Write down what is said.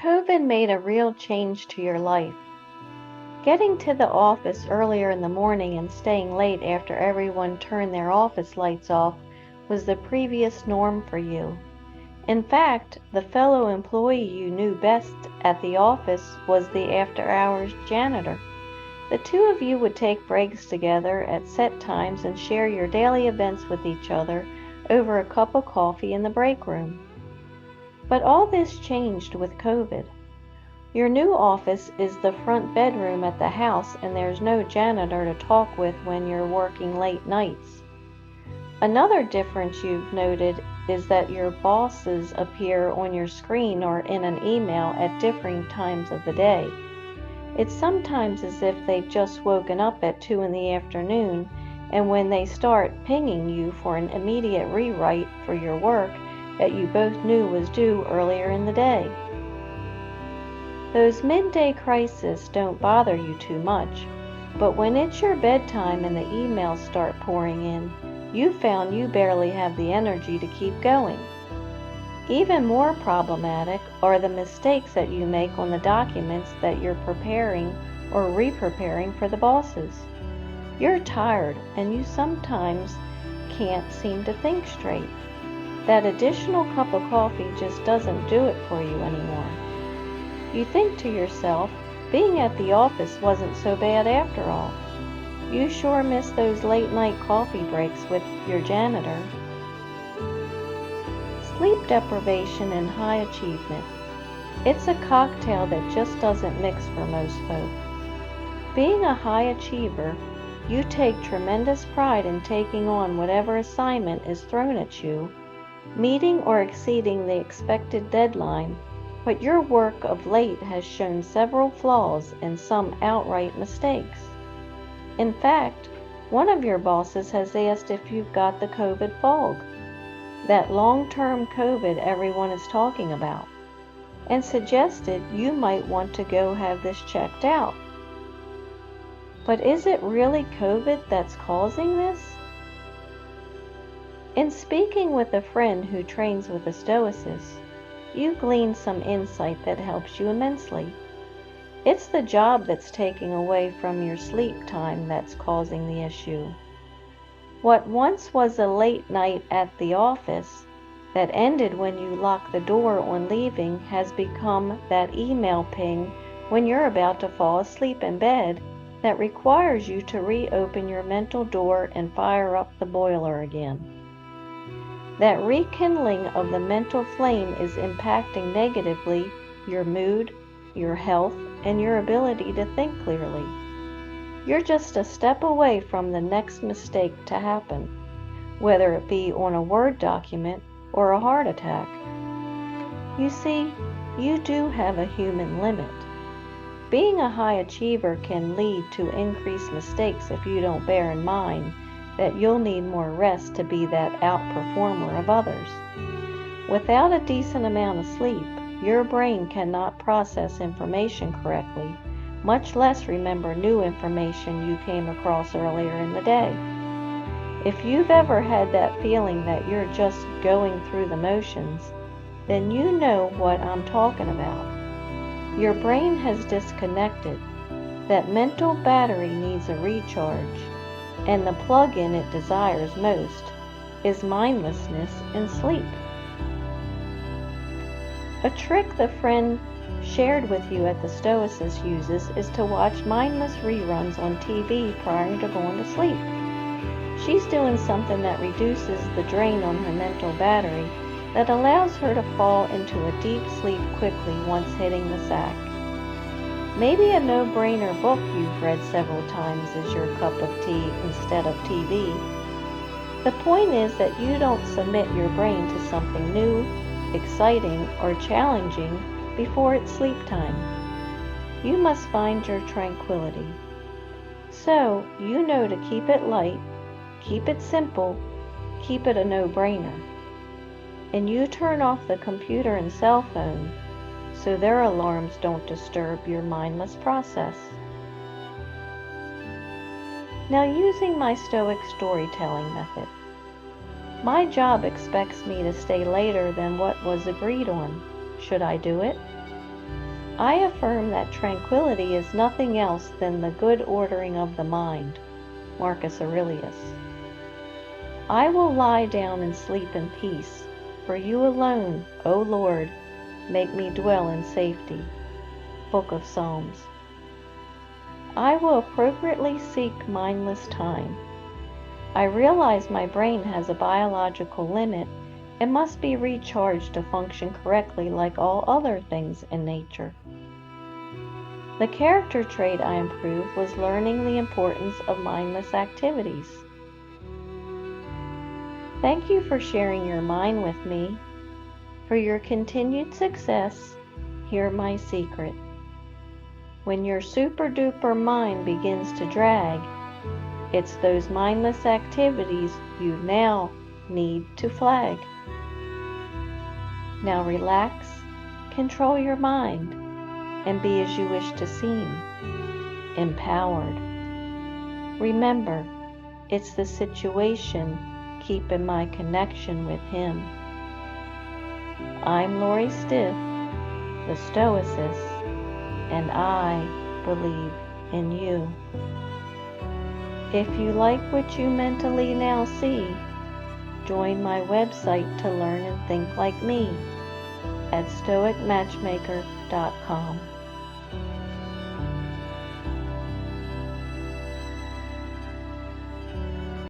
COVID made a real change to your life. Getting to the office earlier in the morning and staying late after everyone turned their office lights off was the previous norm for you. In fact, the fellow employee you knew best at the office was the after-hours janitor. The two of you would take breaks together at set times and share your daily events with each other over a cup of coffee in the break room. But all this changed with COVID. Your new office is the front bedroom at the house, and there's no janitor to talk with when you're working late nights. Another difference you've noted is that your bosses appear on your screen or in an email at differing times of the day. It's sometimes as if they've just woken up at 2 in the afternoon, and when they start pinging you for an immediate rewrite for your work that you both knew was due earlier in the day. Those midday crises don't bother you too much, but when it's your bedtime and the emails start pouring in, you found you barely have the energy to keep going. Even more problematic are the mistakes that you make on the documents that you're preparing or re-preparing for the bosses. You're tired and you sometimes can't seem to think straight. That additional cup of coffee just doesn't do it for you anymore. You think to yourself, being at the office wasn't so bad after all. You sure miss those late night coffee breaks with your janitor. Sleep deprivation and high achievement. It's a cocktail that just doesn't mix for most folk. Being a high achiever, you take tremendous pride in taking on whatever assignment is thrown at you, meeting or exceeding the expected deadline, but your work of late has shown several flaws and some outright mistakes. In fact, one of your bosses has asked if you've got the COVID fog, that long-term COVID everyone is talking about, and suggested you might want to go have this checked out. But is it really COVID that's causing this? In speaking with a friend who trains with the Stoicess, you glean some insight that helps you immensely. It's the job that's taking away from your sleep time that's causing the issue. What once was a late night at the office that ended when you lock the door on leaving has become that email ping when you're about to fall asleep in bed that requires you to reopen your mental door and fire up the boiler again. That rekindling of the mental flame is impacting negatively your mood, your health, and your ability to think clearly. You're just a step away from the next mistake to happen, whether it be on a Word document or a heart attack. You see, you do have a human limit. Being a high achiever can lead to increased mistakes if you don't bear in mind that you'll need more rest to be that outperformer of others. Without a decent amount of sleep, your brain cannot process information correctly, much less remember new information you came across earlier in the day. If you've ever had that feeling that you're just going through the motions, then you know what I'm talking about. Your brain has disconnected. That mental battery needs a recharge, and the plug-in it desires most is mindlessness and sleep. A trick the friend shared with you at the Stoicess uses is to watch mindless reruns on TV prior to going to sleep. She's doing something that reduces the drain on her mental battery that allows her to fall into a deep sleep quickly once hitting the sack. Maybe a no-brainer book you've read several times is your cup of tea instead of TV. The point is that you don't submit your brain to something new, exciting, or challenging before it's sleep time. You must find your tranquility. So, you know to keep it light, keep it simple, keep it a no-brainer. And you turn off the computer and cell phone so their alarms don't disturb your mindless process. Now, using my Stoic storytelling method. My job expects me to stay later than what was agreed on. Should I do it? I affirm that tranquility is nothing else than the good ordering of the mind. Marcus Aurelius. I will lie down and sleep in peace, for you alone, O Lord, make me dwell in safety. Book of Psalms. I will appropriately seek mindless time. I realize my brain has a biological limit and must be recharged to function correctly like all other things in nature. The character trait I improved was learning the importance of mindless activities. Thank you for sharing your mind with me. For your continued success, hear my secret. When your super duper mind begins to drag, it's those mindless activities you now need to flag. Now relax, control your mind, and be as you wish to seem, empowered. Remember, it's the situation keeping my connection with Him. I'm Lori Stiff, the Stoicess, and I believe in you. If you like what you mentally now see, join my website to learn and think like me at stoicmatchmaker.com.